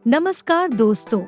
नमस्कार दोस्तों,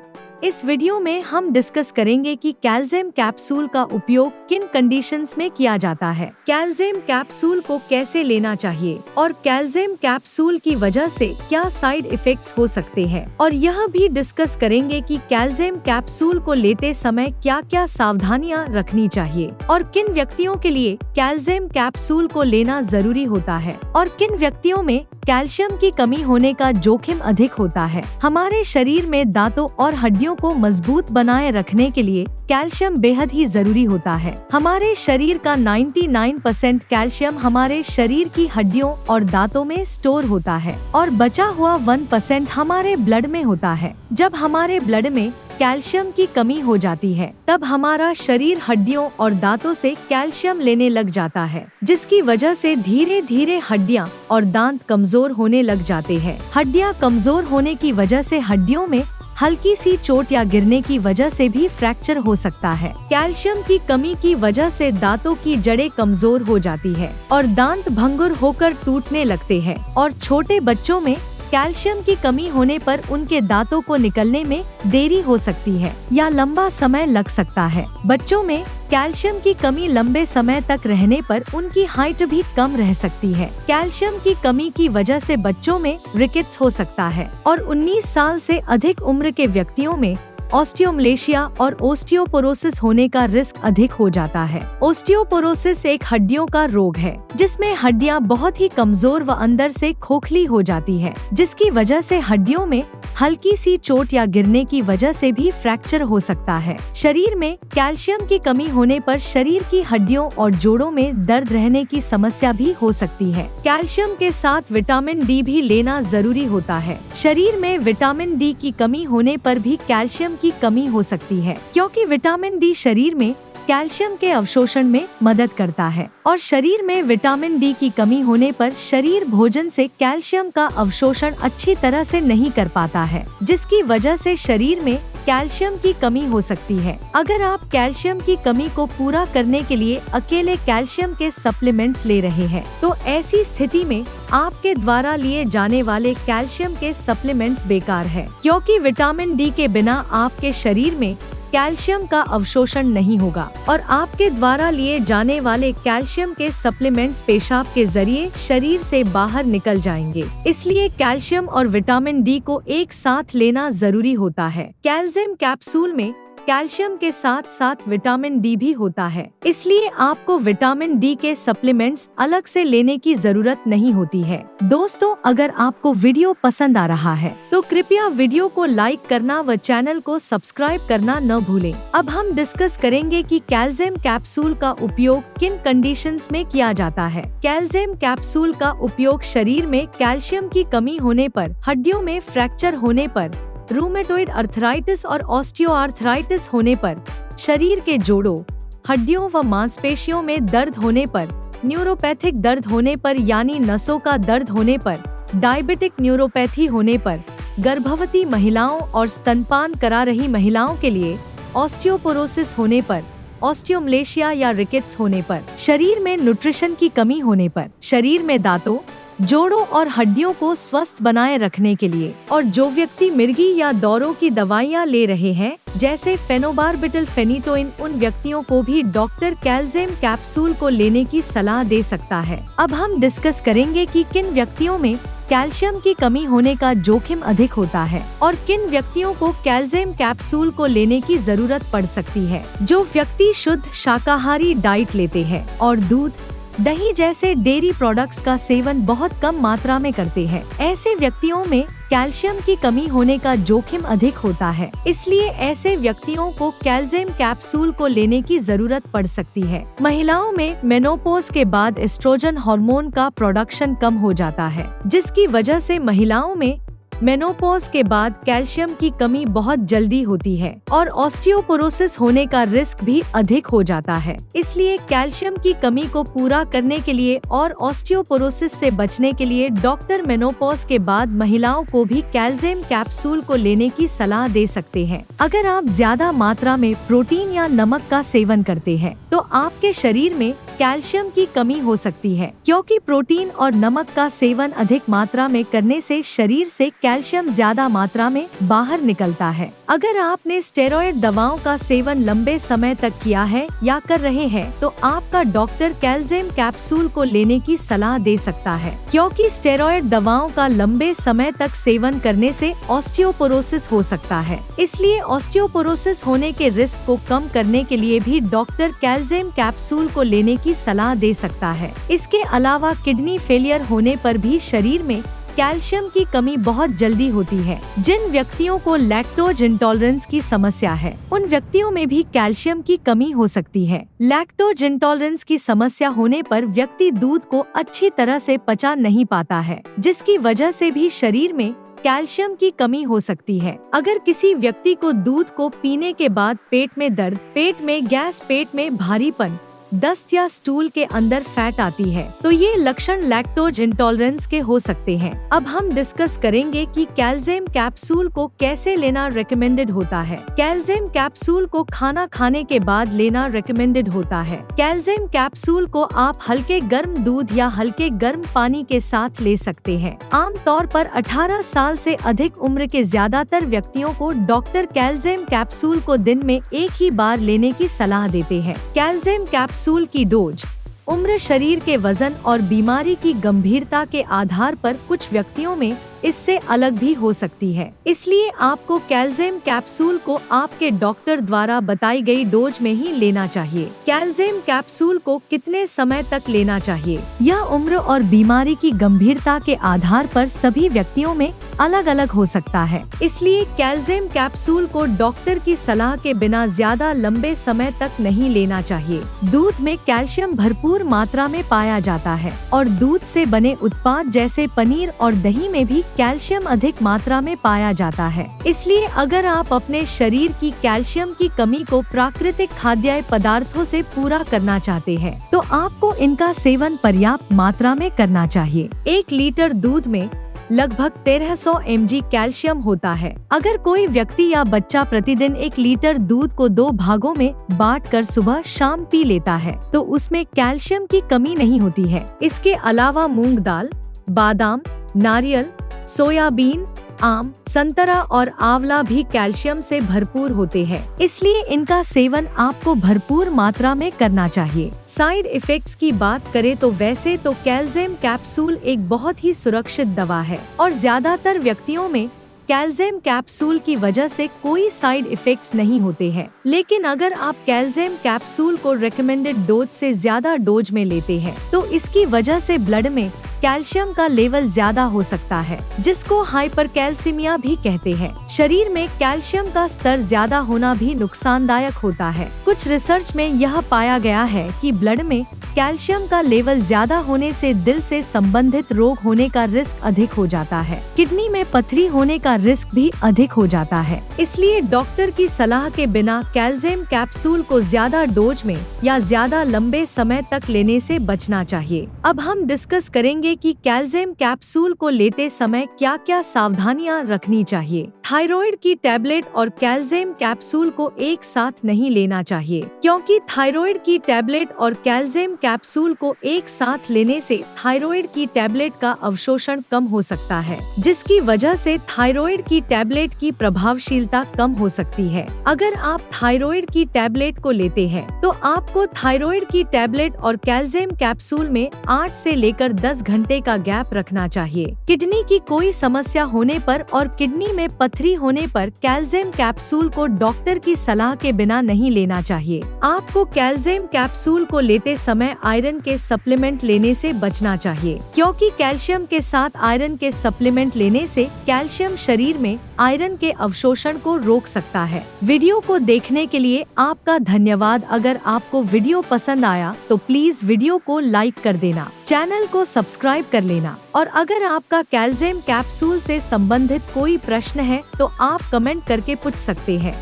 इस वीडियो में हम डिस्कस करेंगे कि कैल्शियम कैप्सूल का उपयोग किन कंडीशंस में किया जाता है, कैल्शियम कैप्सूल को कैसे लेना चाहिए और कैल्शियम कैप्सूल की वजह से क्या साइड इफेक्ट्स हो सकते हैं, और यह भी डिस्कस करेंगे कि कैल्शियम कैप्सूल को लेते समय क्या क्या सावधानियां रखनी चाहिए और किन व्यक्तियों के लिए कैल्शियम कैप्सूल को लेना जरूरी होता है और किन व्यक्तियों में कैल्शियम की कमी होने का जोखिम अधिक होता है। हमारे शरीर में दांतों और हड्डियों को मजबूत बनाए रखने के लिए कैल्शियम बेहद ही जरूरी होता है। हमारे शरीर का 99% कैल्शियम हमारे शरीर की हड्डियों और दांतों में स्टोर होता है और बचा हुआ 1% हमारे ब्लड में होता है। जब हमारे ब्लड में कैल्शियम की कमी हो जाती है तब हमारा शरीर हड्डियों और दांतों से कैल्शियम लेने लग जाता है, जिसकी वजह से धीरे धीरे हड्डियां और दांत कमजोर होने लग जाते हैं। हड्डियां कमजोर होने की वजह से हड्डियों में हल्की सी चोट या गिरने की वजह से भी फ्रैक्चर हो सकता है। कैल्शियम की कमी की वजह से दांतों की जड़ें कमजोर हो जाती है और दांत भंगुर होकर टूटने लगते हैं और छोटे बच्चों में कैल्शियम की कमी होने पर उनके दांतों को निकलने में देरी हो सकती है या लंबा समय लग सकता है। बच्चों में कैल्शियम की कमी लंबे समय तक रहने पर उनकी हाइट भी कम रह सकती है। कैल्शियम की कमी की वजह से बच्चों में रिकेट्स हो सकता है और 19 साल से अधिक उम्र के व्यक्तियों में ऑस्टियोमलेशिया और ओस्टियोपोरोसिस होने का रिस्क अधिक हो जाता है। ओस्टियोपोरोसिस एक हड्डियों का रोग है जिसमें हड्डियां बहुत ही कमजोर व अंदर से खोखली हो जाती है, जिसकी वजह से हड्डियों में हल्की सी चोट या गिरने की वजह से भी फ्रैक्चर हो सकता है। शरीर में कैल्शियम की कमी होने पर शरीर की हड्डियों और जोड़ों में दर्द रहने की समस्या भी हो सकती है। कैल्शियम के साथ विटामिन डी भी लेना जरूरी होता है। शरीर में विटामिन डी की कमी होने पर भी कैल्शियम की कमी हो सकती है, क्योंकि विटामिन डी शरीर में कैल्शियम के अवशोषण में मदद करता है और शरीर में विटामिन डी की कमी होने पर शरीर भोजन से कैल्शियम का अवशोषण अच्छी तरह से नहीं कर पाता है, जिसकी वजह से शरीर में कैल्शियम की कमी हो सकती है। अगर आप कैल्शियम की कमी को पूरा करने के लिए अकेले कैल्शियम के सप्लीमेंट्स ले रहे हैं, तो ऐसी स्थिति में आपके द्वारा लिए जाने वाले कैल्शियम के सप्लीमेंट्स बेकार है, क्योंकि विटामिन डी के बिना आपके शरीर में कैल्शियम का अवशोषण नहीं होगा और आपके द्वारा लिए जाने वाले कैल्शियम के सप्लीमेंट्स पेशाब के जरिए शरीर से बाहर निकल जाएंगे। इसलिए कैल्शियम और विटामिन डी को एक साथ लेना जरूरी होता है। कैल्शियम कैप्सूल में कैल्शियम के साथ साथ विटामिन डी भी होता है, इसलिए आपको विटामिन डी के सप्लीमेंट्स अलग से लेने की जरूरत नहीं होती है। दोस्तों, अगर आपको वीडियो पसंद आ रहा है तो कृपया वीडियो को लाइक करना व चैनल को सब्सक्राइब करना न भूलें। अब हम डिस्कस करेंगे कि कैल्शियम कैप्सूल का उपयोग किन कंडीशंस में किया जाता है। कैल्शियम कैप्सूल का उपयोग शरीर में कैल्शियम की कमी होने पर, हड्डियों में फ्रैक्चर होने पर, रूमेटॉइड अर्थराइटिस और ऑस्टियोआर्थराइटिस होने पर, शरीर के जोड़ों, हड्डियों व मांसपेशियों में दर्द होने पर, न्यूरोपैथिक दर्द होने पर यानी नसों का दर्द होने पर, डायबिटिक न्यूरोपैथी होने पर, गर्भवती महिलाओं और स्तनपान करा रही महिलाओं के लिए ऑस्टियोपोरोसिस होने पर, ऑस्टियोमलेशिया या रिकेट्स होने पर, शरीर में न्यूट्रिशन की कमी होने पर, शरीर में दांतों, जोड़ों और हड्डियों को स्वस्थ बनाए रखने के लिए, और जो व्यक्ति मिर्गी या दौरों की दवाइयाँ ले रहे हैं जैसे फेनोबारबिटल फेनिटोइन, उन व्यक्तियों को भी डॉक्टर कैल्शियम कैप्सूल को लेने की सलाह दे सकता है। अब हम डिस्कस करेंगे कि किन व्यक्तियों में कैल्शियम की कमी होने का जोखिम अधिक होता है और किन व्यक्तियों को कैल्शियम कैप्सूल को लेने की जरूरत पड़ सकती है। जो व्यक्ति शुद्ध शाकाहारी डाइट लेते हैं और दूध, दही जैसे डेयरी प्रोडक्ट्स का सेवन बहुत कम मात्रा में करते हैं, ऐसे व्यक्तियों में कैल्शियम की कमी होने का जोखिम अधिक होता है। इसलिए ऐसे व्यक्तियों को कैल्शियम कैप्सूल को लेने की जरूरत पड़ सकती है। महिलाओं में मेनोपॉज के बाद एस्ट्रोजन हार्मोन का प्रोडक्शन कम हो जाता है, जिसकी वजह से महिलाओं में मेनोपॉज के बाद कैल्शियम की कमी बहुत जल्दी होती है और ऑस्टियोपोरोसिस होने का रिस्क भी अधिक हो जाता है। इसलिए कैल्शियम की कमी को पूरा करने के लिए और ऑस्टियोपोरोसिस से बचने के लिए डॉक्टर मेनोपॉज के बाद महिलाओं को भी कैल्शियम कैप्सूल को लेने की सलाह दे सकते हैं। अगर आप ज्यादा मात्रा में प्रोटीन या नमक का सेवन करते हैं तो आपके शरीर में कैल्शियम की कमी हो सकती है, क्योंकि प्रोटीन और नमक का सेवन अधिक मात्रा में करने से शरीर से कैल्शियम ज्यादा मात्रा में बाहर निकलता है। अगर आपने स्टेरॉयड दवाओं का सेवन लंबे समय तक किया है या कर रहे हैं, तो आपका डॉक्टर कैल्शियम कैप्सूल को लेने की सलाह दे सकता है, क्योंकि स्टेरॉयड दवाओं का लंबे समय तक सेवन करने से ऑस्टियोपोरोसिस हो सकता है। इसलिए ऑस्टियोपोरोसिस होने के रिस्क को कम करने के लिए भी डॉक्टर कैल्शियम कैप्सूल को लेने की सलाह दे सकता है। इसके अलावा किडनी फेलियर होने पर भी शरीर में कैल्शियम की कमी बहुत जल्दी होती है। जिन व्यक्तियों को लैक्टोज इंटॉलरेंस की समस्या है, उन व्यक्तियों में भी कैल्शियम की कमी हो सकती है। लैक्टोज इंटॉलरेंस की समस्या होने पर व्यक्ति दूध को अच्छी तरह से पचा नहीं पाता है, जिसकी वजह से भी शरीर में कैल्शियम की कमी हो सकती है। अगर किसी व्यक्ति को दूध को पीने के बाद पेट में दर्द, पेट में गैस, पेट में भारीपन, दस्त या स्टूल के अंदर फैट आती है, तो ये लक्षण लैक्टोज इंटॉलरेंस के हो सकते हैं। अब हम डिस्कस करेंगे कि कैल्शियम कैप्सूल को कैसे लेना रेकमेंडेड होता है। कैल्शियम कैप्सूल को खाना खाने के बाद लेना रेकमेंडेड होता है। कैल्शियम कैप्सूल को आप हल्के गर्म दूध या हल्के गर्म पानी के साथ ले सकते हैं। आमतौर पर 18 साल से अधिक उम्र के ज्यादातर व्यक्तियों को डॉक्टर कैल्शियम कैप्सूल को दिन में एक ही बार लेने की सलाह देते हैं। कैल्शियम कैप्सूल की डोज उम्र, शरीर के वजन और बीमारी की गंभीरता के आधार पर कुछ व्यक्तियों में इससे अलग भी हो सकती है। इसलिए आपको कैल्शियम कैप्सूल को आपके डॉक्टर द्वारा बताई गई डोज में ही लेना चाहिए। कैल्शियम कैप्सूल को कितने समय तक लेना चाहिए, यह उम्र और बीमारी की गंभीरता के आधार पर सभी व्यक्तियों में अलग अलग हो सकता है। इसलिए कैल्शियम कैप्सूल को डॉक्टर की सलाह के बिना ज्यादा लंबे समय तक नहीं लेना चाहिए। दूध में कैल्शियम भरपूर मात्रा में पाया जाता है और दूध से बने उत्पाद जैसे पनीर और दही में भी कैल्शियम अधिक मात्रा में पाया जाता है। इसलिए अगर आप अपने शरीर की कैल्शियम की कमी को प्राकृतिक खाद्य पदार्थों से पूरा करना चाहते हैं, तो आपको इनका सेवन पर्याप्त मात्रा में करना चाहिए। 1 लीटर दूध में लगभग 1300 mg कैल्शियम होता है। अगर कोई व्यक्ति या बच्चा प्रतिदिन 1 लीटर दूध को 2 भागों में बांटकर सुबह शाम पी लेता है, तो उसमें कैल्शियम की कमी नहीं होती है। इसके अलावा मूंग दाल, बादाम, नारियल, सोयाबीन, आम, संतरा और आंवला भी कैल्शियम से भरपूर होते हैं। इसलिए इनका सेवन आपको भरपूर मात्रा में करना चाहिए। साइड इफेक्ट्स की बात करें तो वैसे तो कैल्शियम कैप्सूल एक बहुत ही सुरक्षित दवा है और ज्यादातर व्यक्तियों में कैल्शियम कैप्सूल की वजह से कोई साइड इफेक्ट्स नहीं होते हैं। लेकिन अगर आप कैल्शियम कैप्सूल को रिकमेंडेड डोज से ज्यादा डोज में लेते हैं, तो इसकी वजह से ब्लड में कैल्शियम का लेवल ज्यादा हो सकता है, जिसको हाइपरकैल्सीमिया भी कहते हैं। शरीर में कैल्शियम का स्तर ज्यादा होना भी नुकसानदायक होता है। कुछ रिसर्च में यह पाया गया है कि ब्लड में कैल्शियम का लेवल ज्यादा होने से दिल से संबंधित रोग होने का रिस्क अधिक हो जाता है। किडनी में पथरी होने का रिस्क भी अधिक हो जाता है। इसलिए डॉक्टर की सलाह के बिना कैल्शियम कैप्सूल को ज्यादा डोज में या ज्यादा लंबे समय तक लेने से बचना चाहिए। अब हम डिस्कस करेंगे कि कैल्शियम कैप्सूल को लेते समय क्या क्या सावधानियां रखनी चाहिए। थायराइड की टैबलेट और कैल्शियम कैप्सूल को एक साथ नहीं लेना चाहिए, क्योंकि थायराइड की टैबलेट और कैल्शियम कैप्सूल को एक साथ लेने से थायराइड की टैबलेट का अवशोषण कम हो सकता है, जिसकी वजह से थायराइड की टैबलेट की प्रभावशीलता कम हो सकती है। अगर आप थायराइड की टैबलेट को लेते हैं, तो आपको थायराइड की टैबलेट और कैल्शियम कैप्सूल में 8 से लेकर 10 घंटे का गैप रखना चाहिए। किडनी की कोई समस्या होने पर और किडनी में पथरी होने पर कैल्शियम कैप्सूल को डॉक्टर की सलाह के बिना नहीं लेना चाहिए। आपको कैल्शियम कैप्सूल को लेते समय आयरन के सप्लीमेंट लेने से बचना चाहिए, क्योंकि कैल्शियम के साथ आयरन के सप्लीमेंट लेने से कैल्शियम शरीर में आयरन के अवशोषण को रोक सकता है। वीडियो को देखने के लिए आपका धन्यवाद। अगर आपको वीडियो पसंद आया तो प्लीज वीडियो को लाइक कर देना, चैनल को सब्सक्राइब कर लेना, और अगर आपका कैल्शियम कैप्सूल से संबंधित कोई प्रश्न है तो आप कमेंट करके पूछ सकते हैं।